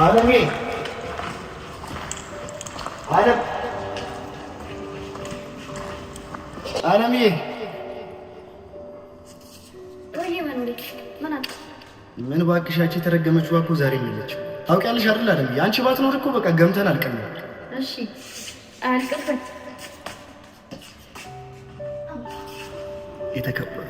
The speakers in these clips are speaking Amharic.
عالمي عالم عالمي ወይ ማንልክ ማናት ምን ባክሻቺ ተረገመችው እኮ ዛሬ ምንለች ታውቂያለሽ አይደል አለምዬ አንቺ ባትኖር እኮ በቃ ገምተን አልቀን ነበር እሺ አልቀበል የተከበረ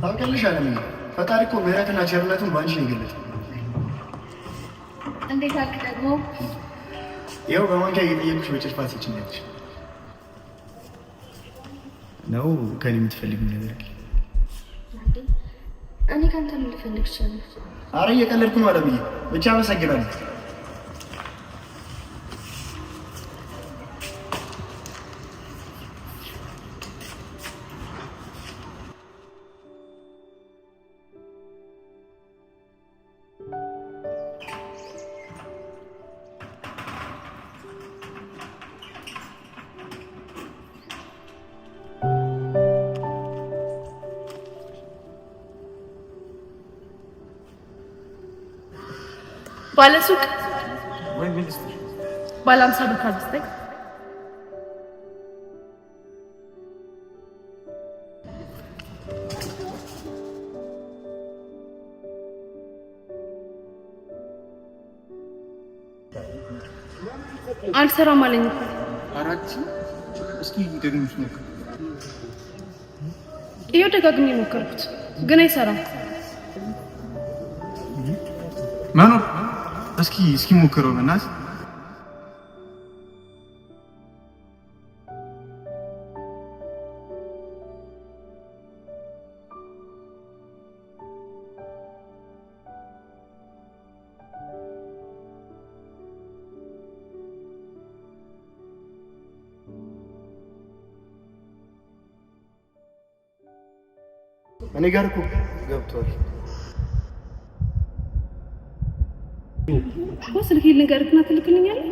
ታውቂያለሽ አለምዬ ፈጣሪ እኮ ምህረትና ቸርነቱን ባንቺ ነው የገለጸው እንዴት አልክ ደግሞ ይኸው በማንኪያ እየጠየኩሽ በጭልፋ ትችኛለሽ ነው ከኔ የምትፈልጊው ነገር እኔ ካንተ ምን ልፈልግ እችላለሁ? ኧረ እየቀለድኩ ነው አለምዬ ብቻ አመሰግናለሁ ባለሱቅ ወይ ሚኒስትር ባለ 50 ብር ካልስተኝ አልሰራም አለኝ እኮ አራት እስኪ ደግመሽ ሞክሪ ይኸው ደጋግሜ ሞከርኩት ግን አይሰራም ማኑ እስኪ ሞክረው በእናትህ እኔ ጋር እኮ ገብቷል ስልክ ልንገርክና ትልክልኛለህ?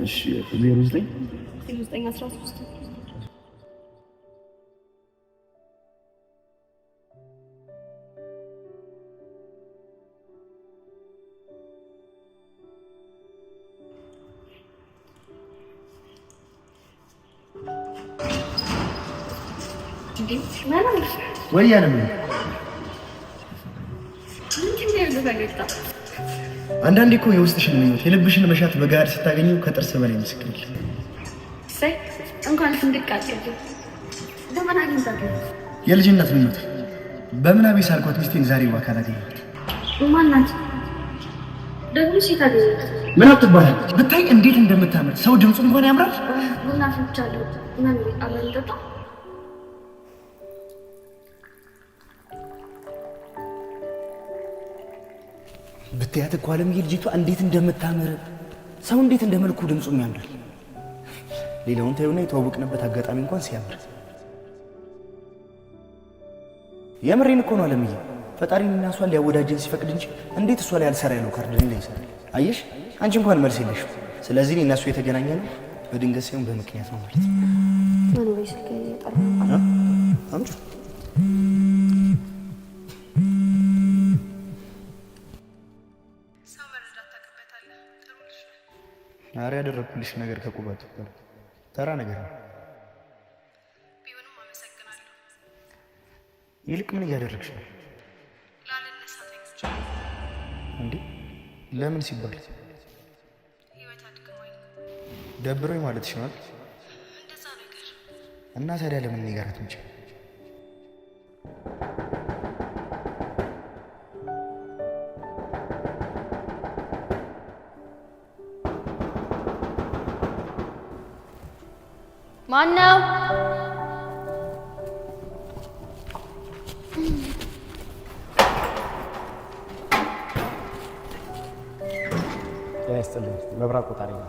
እሺ 09 0913 ወይ አለምዬ አንዳንዴ እኮ የውስጥሽን ምኞት የልብሽን መሻት በጋር ስታገኙ ከጥርስ በላይ ምስክር ሰይ እንኳን እንድቃቀል ለምን አግኝታለሁ የልጅነት ምኞት በምናቤ ሳልኳት ሚስቴን ዛሬ በአካል አገኘኋት ማናት ደግሞ ሴት አገኘት ምን አትባል ብታይ እንዴት እንደምታምር ሰው ድምፁ እንኳን ያምራል ቡና ፍልቻለሁ ምን አብረን እንጠጣ ብታያት እኮ አለምዬ ልጅቷ እንዴት እንደምታምር ሰው እንዴት እንደመልኩ ድምፁም ያምራል ሌላውን ታዩና የተዋወቅንበት አጋጣሚ እንኳን ሲያምር የምሬን እኮ ነው አለምዬ ፈጣሪን እና እሷን ሊያወዳጀን ሲፈቅድ እንጂ እንዴት እሷ ላይ አልሰራ ያለው ካርድ ላይ ይሰራል አየሽ አንቺ እንኳን መልስ የለሽም ስለዚህ እኔ እና እሱ የተገናኘነው በድንገት ሳይሆን በምክንያት ነው ማለት ማን ወይ ስልክ ጠራ አምጪ ዛሬ ያደረኩልሽ ነገር ከቁባት ተራ ነገር ነው ቢሆንም አመሰግናለሁ ይልቅ ምን እያደረግሽ ነው ላለነሳተኝ እንዴ ለምን ሲባል ህይወት አድክሞኝ ደብሮኝ ማለትሽ ነው እንደዛ ነገር እና ታዲያ ለምን ንገራት እንጂ ማነው ያስተልኝ መብራት ቆጣሪ ነው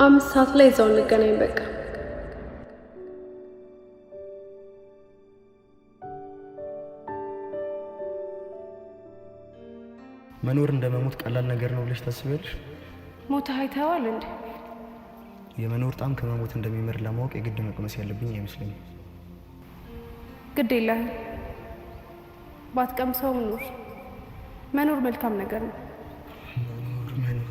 5 ሰዓት ላይ እዛው እንገናኝ በቃ መኖር እንደመሞት ቀላል ነገር ነው ብለሽ ታስቢያለሽ? ሞት አይተዋል እንዴ? የመኖር ጣም ከመሞት እንደሚመር ለማወቅ የግድ መቅመስ ያለብኝ አይመስለኝም። ግድ የለህም ባትቀምሰው ኑር። መኖር መልካም ነገር ነው። መኖር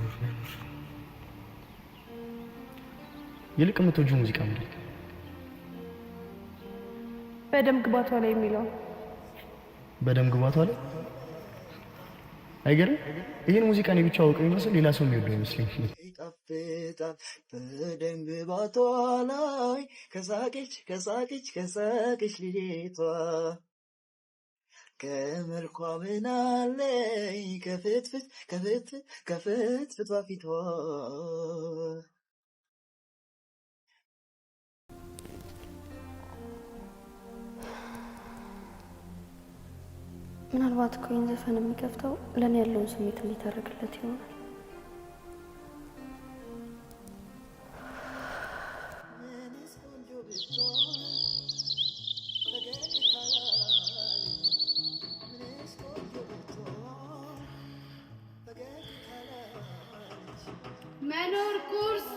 ይልቅ የምትወጂው ሙዚቃ ምንድን ነው? በደም ግባቷ ላይ የሚለው። በደም ግባቷ ላይ አይገርም? ይሄን ሙዚቃ እኔ ብቻ አውቀው ይመስል ሌላ ሰው የሚወደው ይመስለኝ። ይጣፍጣል በደም ግባቷ ላይ ከሳቀች ልጅቷ ከመልኳ ምናለኝ ከፍትፍቷ ፊቷ ምናልባት እኮ ይህን ዘፈን የሚከፍተው ለእኔ ያለውን ስሜት እንዲታረግለት ይሆናል። መኖር ቁርስ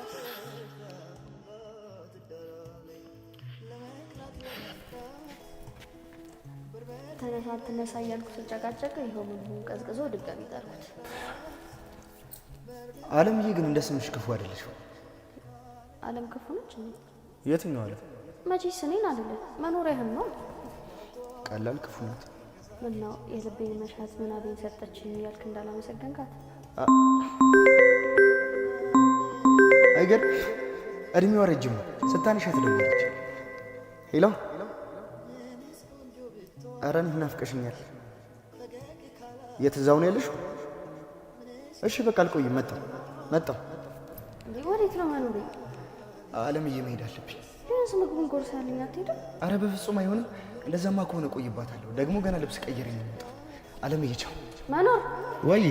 ተነሳ እያልኩ ስጨቃጨቅ ይኸው ምግቡን ቀዝቅዞ ድጋሚ ጠርኩት። አለምዬ ግን እንደ ስምሽ ክፉ አይደለሽ። አለም ክፉ ነች እንዴ? የትኛው አለም? መቼስ እኔን አይደለም መኖሪያህን ነው። ቀላል ክፉ ናት። ምነው የልቤን መሻት ምናቤን ሰጠችኝ እያልክ እንዳላመሰገንካት? አይገርም? እድሜዋ ረጅም ነው። ስታንሻት ደወለች። ሄሎ፣ ኧረ እኔ ናፍቀሽኛል። የት እዛው ነው ያለሽው? እሺ በቃ አልቆይም፣ መጣሁ። ወዴት ነው መኖሬ? አለምዬ መሄድ አለብኝ። ቢያንስ ምግቡን ጎርሳልኝ አትሄድም? አረ በፍጹም አይሆንም። እንደዛማ ከሆነ ቆይባታለሁ። ደግሞ ገና ልብስ ቀይሬ ነው የምመጣው። አለምዬ ቻው። መኖር ወይ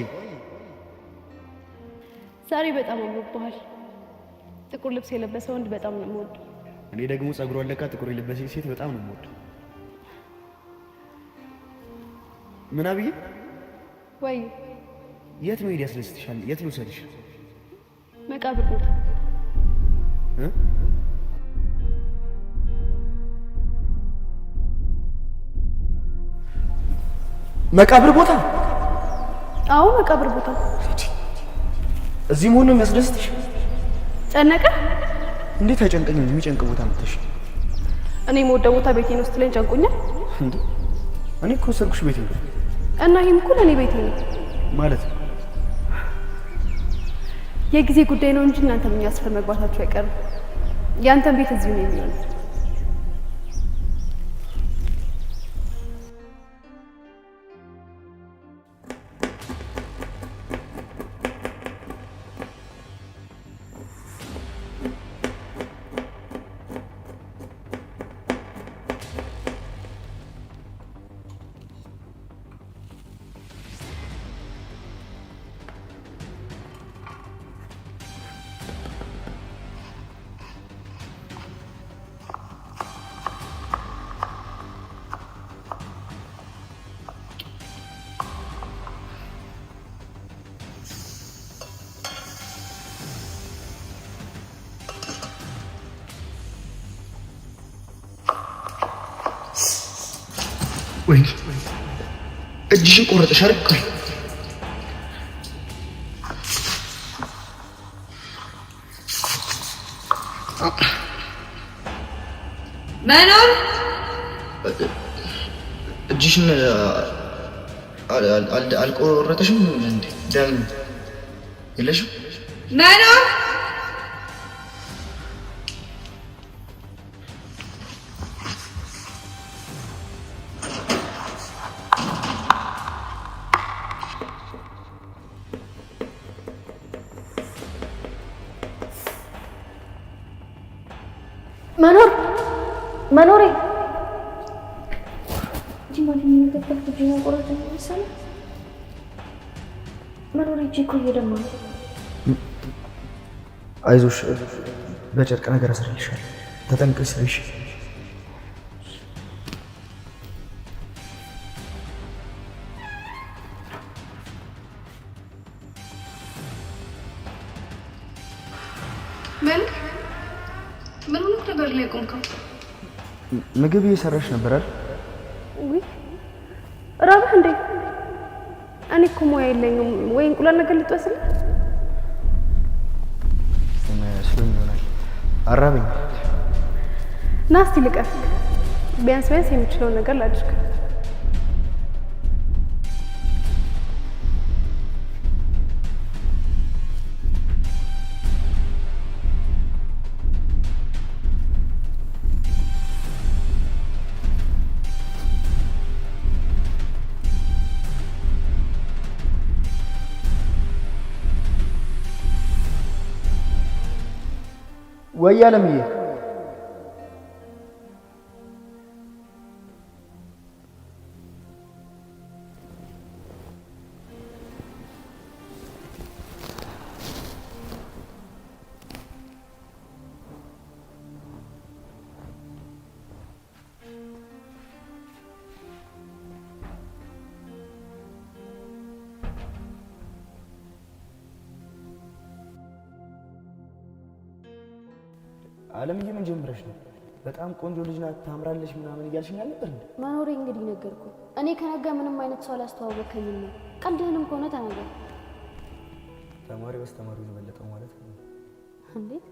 ዛሬ በጣም አምሮብሃል። ጥቁር ልብስ የለበሰ ወንድ በጣም ነው የምወደው። እኔ ደግሞ ጸጉሯን ለካ ጥቁር የለበሰች ሴት በጣም ነው የምወደው። ምን አብዬ? ወይ የት መሄድ ያስደስትሻል? የት ልውሰድሽ? መቃብር ቦታ። መቃብር ቦታ? አዎ መቃብር ቦታ። እዚህ መሆን ነው የሚያስደስትሽ? ጨነቀ? እንዴት አይጨንቀኝም? የሚጨንቅ ቦታ መጥተሽ። እኔ የምወደው ቦታ ቤቴ ነው ስትለኝ ጨንቆኛል እንዴ? እኔ እኮ ወሰድኩሽ ቤቴ ነው። እና ይሄም እኮ ለእኔ ቤቴ ነው ማለት የጊዜ ጉዳይ ነው እንጂ እናንተ ምን ያስፈር መግባታችሁ አይቀርም። ያንተን ቤት እዚሁ ነው የሚሆነው። ወይ እጅሽን ቆረጠሽ አይደል? መኖር እጅሽን አልቆረጠሽም እንዴ? ደም የለሽም? መኖር መኖሬ ጂማን የሚገበት ጂማ ቆረጥ ነው። መኖሬ እጅ እኮ እየደማ ነው። አይዞሽ፣ በጨርቅ ነገር አስረልሻለሁ። ተጠንቀቂ ስሪሽ። በር ላይ ቆምከው? ምግብ እየሰራሽ ነበር አይደል? ውይ ራበህ እንዴ? እኔ እኮ ሙያ የለኝም። ወይ እንቁላል ነገር ልትወስድ? ስለምን ይሆናል? አራበኝ። ና እስቲ ልቀፍ። ቢያንስ የምችለውን ነገር ላድርግ። ወይ አለምዬ አለምዬ ምን ጀምረሽ ነው? በጣም ቆንጆ ልጅ ናት፣ ታምራለች ምናምን እያልሽኝ ነበር እንዴ? መኖሬ እንግዲህ ነገርኩ። እኔ ከነጋ ምንም አይነት ሰው አላስተዋወቀኝም ነው። ቀልድህንም ከሆነ ተናገር። ተማሪ በስተማሪው የበለጠው ማለት ነው። እንዴት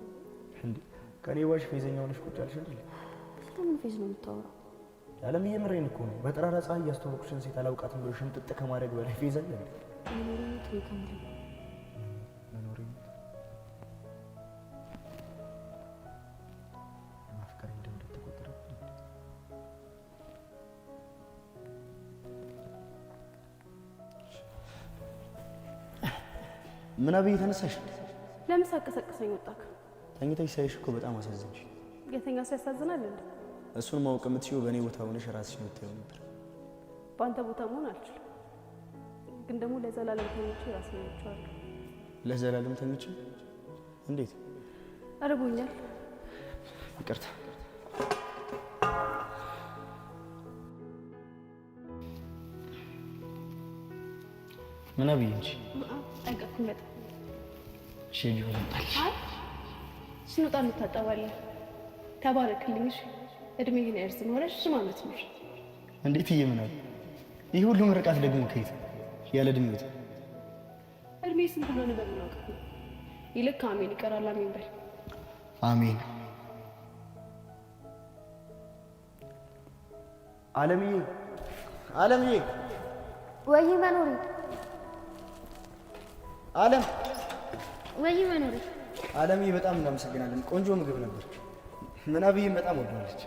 እንዴ? ከኔ ዋሽ ፌዘኛ ሆነሽ ቁጭ ያልሽ አይደል? ስለምን ፌዝ ነው የምታወራው? አለምዬ ምሬን እኮ ነው። በጠራራ ፀሐይ ያስተዋወቅሽን ሴት አላውቃትም ብሎ ሽምጥጥ ከማድረግ በላይ ፌዘኛ አይደል? መኖሬ ትሪካንዲ መኖሬ ምን አብይ ተነሳሽ? ለምን ሳቀሰቅሰኝ ወጣክ? ተኝተሽ ሳይሽ እኮ በጣም አሳዘንሽ። የተኛ ሰው ያሳዝናል እንዴ? እሱን ማወቅ የምትችይው በእኔ ቦታ ሆነሽ ራስሽን የምታየው ነበር። በአንተ ቦታ መሆን አልችልም፣ ግን ደግሞ ለዘላለም ተኝቼ ራሴን እችላለሁ። ለዘላለም ተኝቼ? እንዴት? አርቦኛል። ይቅርታ። ምን አብይ እንጂ አይቀርኩም በጣም ሼል ይሆናል። አይ ስንወጣ እንታጠባለን። ተባረክልኝ። እሺ እድሜህን ያርዝም። ሆነሽ ስም አመት ነው። እንዴት ይየምናል? ይህ ሁሉ ምርቃት ደግሞ ከየት ያለ እድሜት? እድሜ ስንት እንደሆነ በምናውቅ ይልክ አሜን ይቀራል። አሜን በል። አሜን። አለምዬ አለምዬ ወይ መኖሬ አለም ወይ መኖሬ አለምዬ በጣም እናመሰግናለን። ቆንጆ ምግብ ነበር። ምናብዬም በጣም ወደዋለች።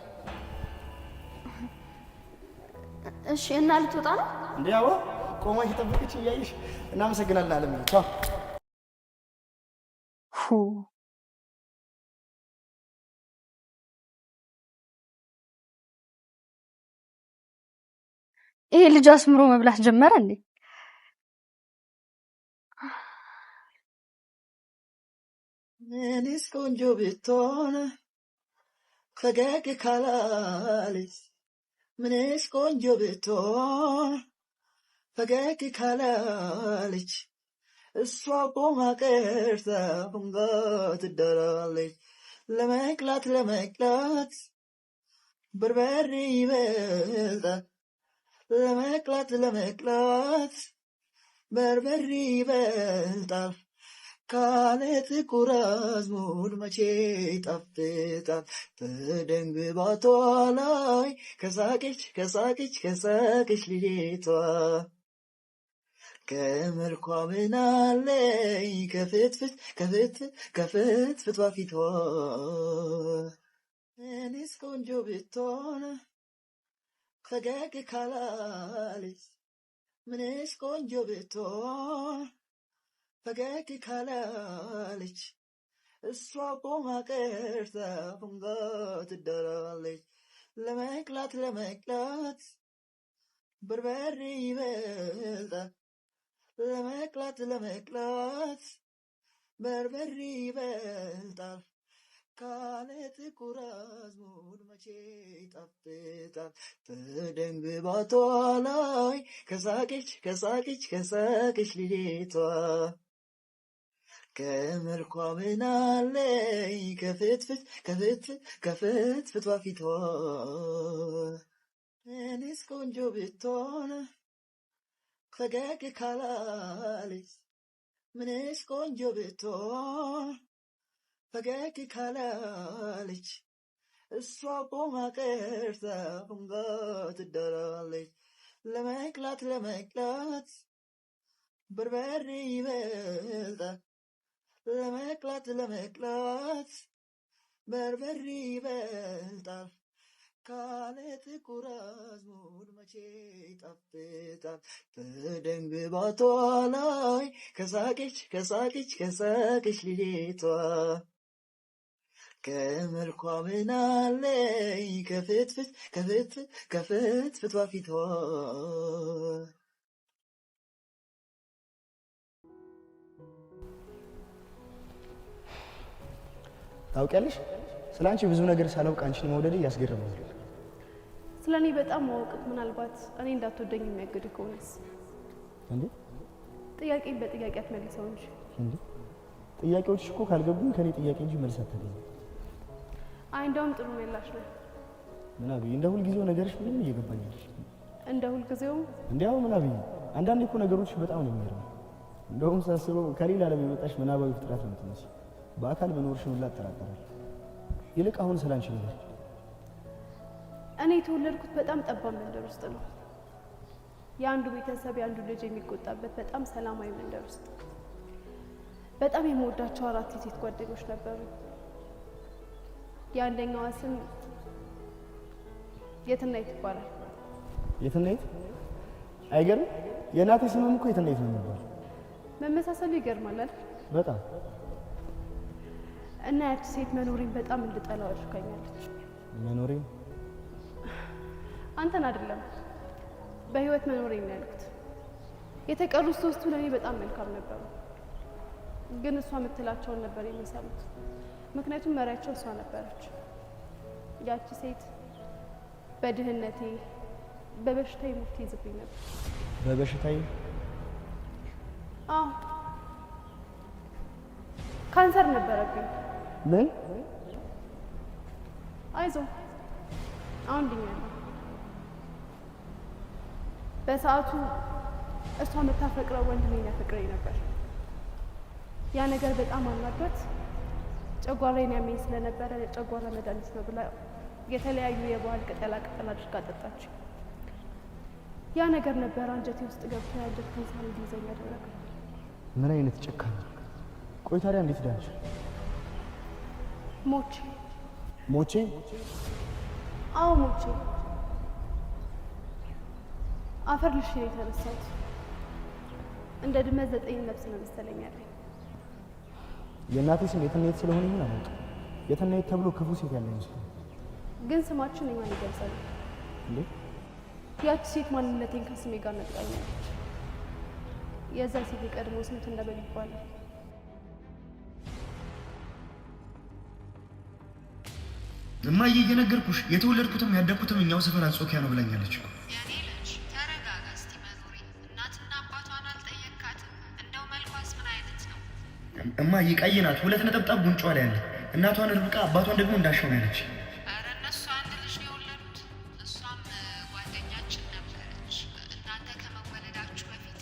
እሺ እና ልትወጣ ነው እንዴ? አዎ ቆማ እየጠበቀች እያየሽ። እናመሰግናለን አለምዬ። ቻው። ይሄ ልጅ አስምሮ መብላት ጀመረ እንዴ? ምንስ ቆንጆ ብትሆን ፈገግ ካላለች፣ ምንስ ቆንጆ ብትሆን ፈገግ ካላለች፣ እሷ ቆማ ቀርታ ቆንጆ ትዳራለች። ለመቅላት ለመቅላት በርበሬ ይበልጣል፣ ለመቅላት ለመቅላት በርበሬ ይበልጣል። ካለ ጥቁር አዝሙድ መቼ ይጣፍጣል። በደንግባቷ ላይ ከሳቀች ከሳቀች ከሳቀች ልጅቷ ከመልኳ ምናለኝ ከፍትፍት ከፍትፍት ከፍትፍቷ ፊቷ። እኔስ ቆንጆ ብትሆን ፈገግ ካላለች፣ ምንስ ቆንጆ ብትሆን ፈገግ ካላለች፣ እሷ ቆማ ቀርታ ቆንጆ ትዳራለች። ለመቅላት ለመቅላት በርበሬ ይበልጣል፣ ለመቅላት ለመቅላት በርበሬ ይበልጣል። ካለ ጥቁር አዝሙድ መቼ ይጣፍጣል። በደንግባቷ ላይ ከሳቀች ከሳቀች ከሳቀች ልጅቷ ከመልኳ ምናለኝ ከፍትፍቷ ፊቷ እኔስ ቆንጆ ብትሆን ፈገግ ካላለች ምንስ ቆንጆ ብትሆን ፈገግ ካላለች እሷ ቆማ ቀርታ ቁምጋ ትዳራለች። ለመቅላት በርበሬ ይበልጣል። ለመቅላት በርበሬ ይበልጣል። ካለ ጥቁር አዝሙድ መቼ ይጣፍጣል። በደንግባቷ ላይ ከሳቀች ልጅቷ ከመልኳ ምናለኝ ከፍትፍቷ ፊቷ ታውቂያለሽ ስለ አንቺ ብዙ ነገር ሳላውቅ አንቺን መውደድ ያስገርማል። ስለ እኔ በጣም ማወቅ ምናልባት እኔ እንዳትወደኝ የሚያግድ ከሆነስ? እንዴ ጥያቄን በጥያቄ አትመልሰው እንጂ። እንዴ ጥያቄዎችሽ እኮ ካልገቡኝ ከኔ ጥያቄ እንጂ መልስ አታገኝም። አይ እንደውም ጥሩ ምላሽ ነው። ምናቢ እንደ ሁልጊዜው ነገርሽ ምንም እየገባኝ አይደል? እንደ ሁልጊዜው እንዲያው ምናቢ አንዳንዴ እኮ ነገሮች በጣም ነው የሚገርመው። እንደውም ሳስበው ከሌላ ዓለም የመጣሽ ምናባዊ ፍጥረት ነው የምትመስለው። በአካል መኖርሽን ሁላ እጠራጠራለሁ። ይልቅ አሁን ስላንቺ ነገር እኔ የተወለድኩት በጣም ጠባብ መንደር ውስጥ ነው። የአንዱ ቤተሰብ የአንዱ ልጅ የሚቆጣበት በጣም ሰላማዊ መንደር ውስጥ። በጣም የምወዳቸው 4 የሴት ጓደኞች ነበሩ። የአንደኛዋ ስም የትናየት ይባላል። የትናየት? አይገርም? የእናቴ ስምም እኮ የትናየት ነው የሚባለው። መመሳሰሉ ይገርማል አይደል? በጣም እና ያቺ ሴት መኖሬን በጣም እንድጠላው አድርጋኛለች። መኖሬን? አንተን አይደለም በህይወት መኖሬን ያልኩት። የተቀሩት 3ቱ ለኔ በጣም መልካም ነበሩ፣ ግን እሷ የምትላቸውን ነበር የሚሰሙት። ምክንያቱም መሪያቸው እሷ ነበረች። ያቺ ሴት በድህነቴ በበሽታዬ ሙት ይዝብኝ ነበር። በበሽታዬ? አዎ ካንሰር ነበረብኝ። ምን? አይዞ አሁን ድኛለሁ። በሰዓቱ እሷ የምታፈቅረው ወንድሜን ያፈቅረኝ ነበር። ያ ነገር በጣም አናዷት ጨጓራዬን ያመኝ ስለነበረ ጨጓራ መድኃኒት ነው ብላ የተለያዩ የባህል ቅጠላ ቅጠል አድርጋ ጠጣች። ያ ነገር ነበር አንጀቴ ውስጥ ገብቶ የአንጀት ካንሰር እንዲይዘኝ ያደረገ። ምን አይነት ጭካኔ! ቆይ ታዲያ እንዴት ዳንሽ? ሞቼ? አዎ ሞቼ። አፈር ልሽ ነው የተነሳሁት። እንደ ድመት 9 ነፍስ ነው መሰለኝ ያለኝ። የእናቴ ስም የትናየት ስለሆነ ይሁን አላውቅም። የትናየት ተብሎ ክፉ ሴት ያለ ይመስላል። ግን ስማችን እኛን ይገልጻል። እንዴ? ያቺ ሴት ማንነቴን ከስሜ ጋር ነጥቃኛለች። የዛ ሴት የቀድሞ ስም ትነበል ይባላል። እማዬ እየነገርኩሽ የተወለድኩትም ያደግኩትም እኛው ሰፈር አንጾኪያ ነው ብላኛለች እኮ። የኔ ልጅ ተረጋጋ እስቲ መኖሪ። እናትና አባቷን አልጠየካትም? እንደው መልኳስ ምን አይነት ነው? እማዬ ቀይ ናት፣ 2 ነጠብጣብ ጉንጯ ላይ አለ። እናቷን ርብቃ አባቷን ደግሞ እንዳሻው ነው ያለች። ኧረ እነሱ አንድ ልጅ ነው የወለዱት። እሷም ጓደኛችን ነበረች። እናንተ ከመወለዳችሁ በፊት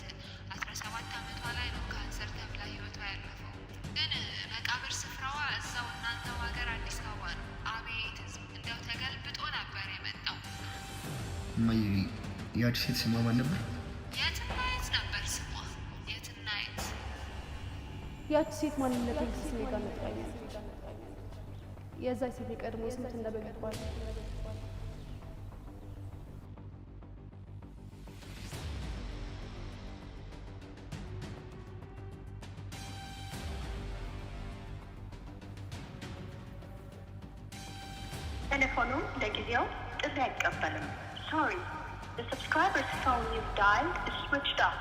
17 ዓመቷ ላይ ነው ካንሰር ተብላ ህይወቷ ያለፈው። ግን መቃብር ስፍራዋ እዛው እናንተው ሀገር አዲስ አበባ ነው። አቤት ህዝብ! እንደው ተገልብጦ ነበር የመጣው። እማዬ ያቺ ሴት ስሟ ማን ነበር? የትናየት ነበር ስሟ። የትናየት። ያቺ ሴት ማንነቴን ከስሜ ጋር ነጥቃኛለች። የዛ ሴት የቀድሞ ስም ትነበል ይባላል። ቴሌፎኑ ለጊዜው ጥሪ አይቀበልም። Sorry, the subscriber's phone you've dialed is switched off.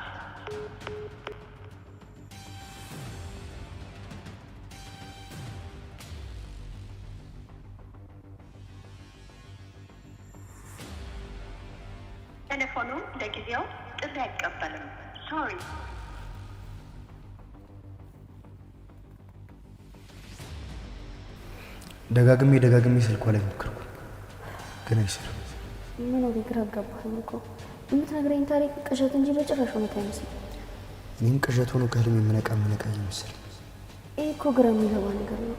ቴሌፎኑ ለጊዜው ጥሪ አይቀበልም። Sorry. ደጋግሜ ስልኳ ላይ ሞከርኩ፣ ግን አይሰራም። ምን ነው ግራ አጋባኸኝ እኮ። የምትነግረኝ ታሪክ ቅዠት እንጂ በጭራሽ እውነት አይመስልም። እኔም ቅዠት ሆኖ ከህልም የምነቃ ይመስል። ይህ እኮ ግራ የሚገባ ነገር ነው።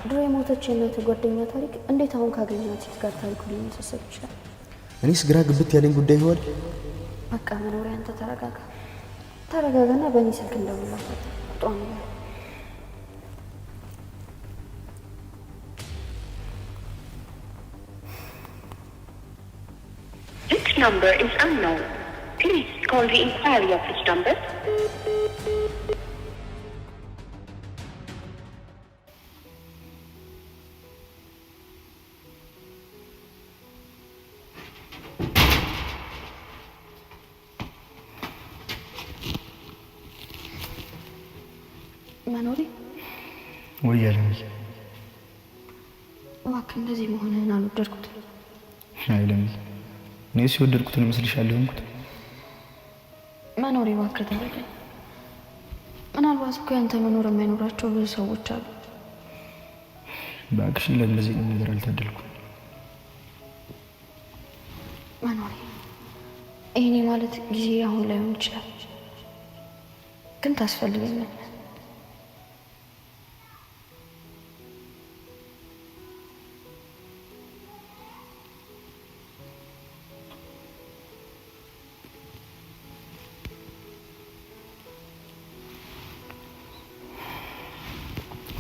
ድሮ የሞተች የእናተ ጓደኛ ታሪክ እንዴት አሁን ካገኘኋት ሴት ጋር ታሪኩ ሊመሳሰል ይችላል? እኔስ ግራ ግብት ያለኝ ጉዳይ ይሆናል። በቃ መኖሪያ፣ አንተ ተረጋጋና በእኔ ስልክ እንደውላታል። ቁጥሯን ነው This number is unknown. Please call the inquiry office number. መኖሪ ወይ አለም፣ እባክህ እንደዚህ መሆንህን አልወደድኩትም። አይለም፣ እኔስ የወደድኩትን እመስልሻለሁ እንኩት። መኖሪ እባክህ ተረዳኝ። ምናልባት እኮ ያንተ መኖር የማይኖራቸው ብዙ ሰዎች አሉ። እባክሽ ለእንደዚህ ነገር አልታደልኩም። መኖሪ ይሄኔ ማለት ጊዜ አሁን ላይሆን ይችላል፣ ግን ታስፈልገኛለህ።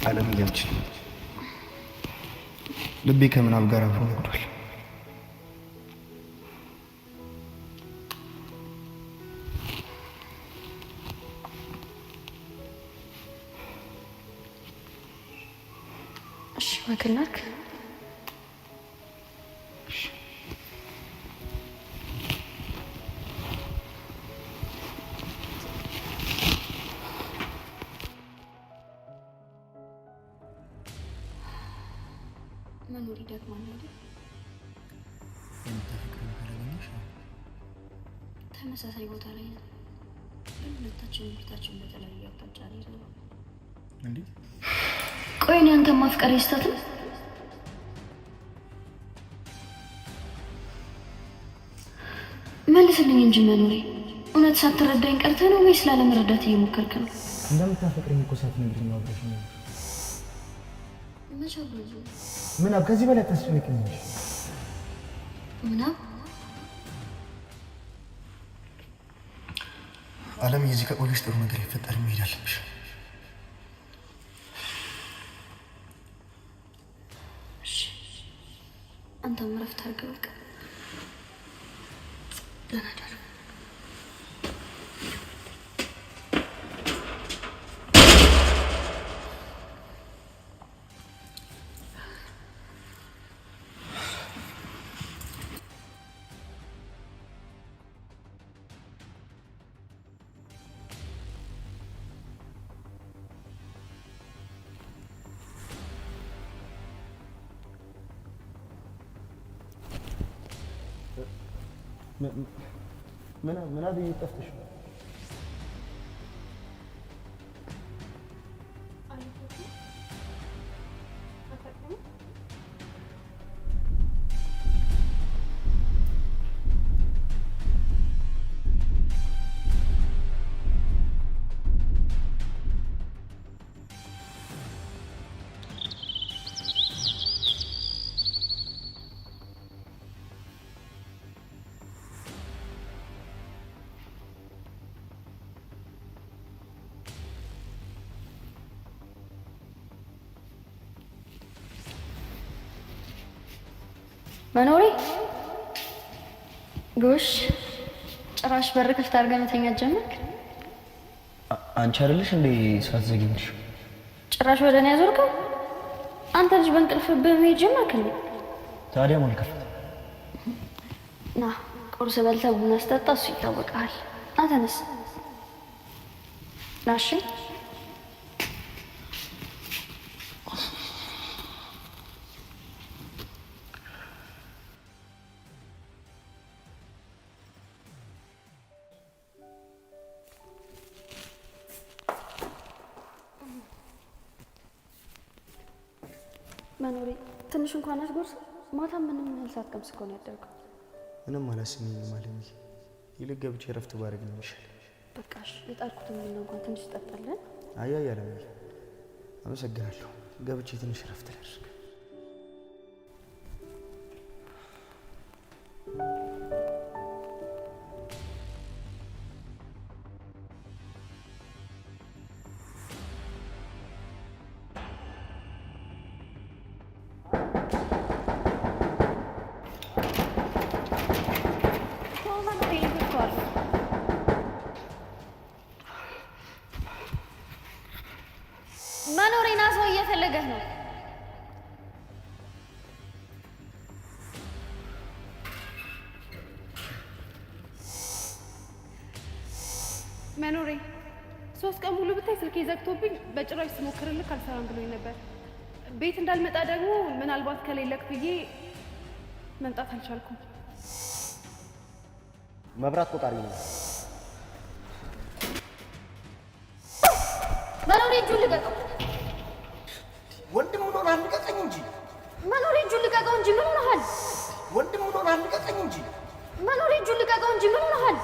አለም እያልች ልቤ ከምናብ ጋር አብሮ ነግዷል። እሺ መክናክ መኖር ይደግማል አይደል? ተመሳሳይ ቦታ ላይ ነው፣ ግን ሁለታችን ፊታችን በተለያየ አቅጣጫ ላይ ነው። እንዴት? ቆይ እኔ አንተን ማፍቀር ይስተት ነው? መልስልኝ እንጂ መኖሬ፣ እውነት ሳትረዳኝ ቀርተህ ነው ወይስ ላለመረዳት እየሞከርክ ነው? እንደምታፈቅረኝ እኮ ሳትነግሪኝ ነው አብረሽ ነው። ምናብ ከዚህ በላይ ታስጨንቅኛለሽ። ምናብ አለም፣ የዚህ ከቆየሽ ጥሩ ነገር ይፈጠር፣ መሄድ አለብሽ። አንተም እረፍት አድርገህ በቃ ደህና እደር። ምን አብይ ጠፍተሽ ነው? መኖሪ ጎሽ፣ ጭራሽ በር ክፍት አድርገህ መተኛት ጀመርክ። አንቺ አይደለሽ እንዴ ሳትዘጊኝ? ጭራሽ ወደ እኔ ያዞርከው አንተ ልጅ። በእንቅልፍ በመሄድ ጀመርክ እንዴ? ታዲያ ማን ከፍ? ና ቁርስ በልተህ ቡና ስጠጣ እሱ ይታወቃል። ና ተነስ። ና እሺ። መኖሬ ትንሽ እንኳን አትጎርስ? ማታ ምንም እህል ሳትቀምስ እኮ ነው ያደርገው። ምንም አላስኝም አለምዬ። ይልቅ ገብቼ እረፍት ባደርግ ነው የሚሻለኝ። በቃሽ፣ የጣርኩትን ቡና እንኳን ትንሽ ጠጣለን። አይ አለምዬ፣ አመሰግናለሁ። ገብቼ ትንሽ እረፍት ላድርግ። መኖሬና ሰው እየፈለገህ ነው። መኖሬ 3 ቀን ሙሉ ብታይ ስልኬ ዘግቶብኝ በጭራሽ ስሞክርልክ አልሰራም ብሎኝ ነበር። ቤት እንዳልመጣ ደግሞ ምናልባት ከሌለክ ብዬ መምጣት አልቻልኩም። መብራት ቆጣሪ ነው። መኖሬ እጁን ልቀቀው። ወንድም ሆኖ አንቀቀኝ እንጂ መኖሬ እጁን ልቀቀው እንጂ ምን ሆነሃል? ወንድም ሆኖ አንቀቀኝ እንጂ መኖሬ እጁን ልቀቀው እንጂ ምን ሆነሃል?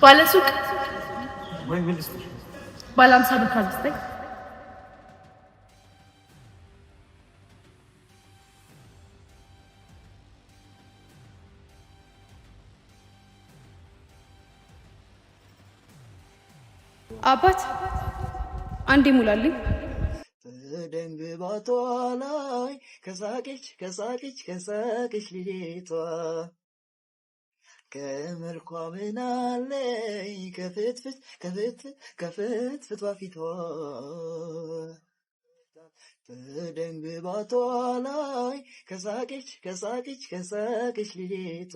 ባለሱቅ ወይ ምንስ ባለ 50 ብር ካልስተኝ አባት አንዴ ሙላልኝ። በደንግባቷ ላይ ከሳቀች ልጅቷ ከመልኳ ምናለኝ ከፍትፍቷ ፊቷ በደንግባቷ ላይ ከሳቀች ልጅቷ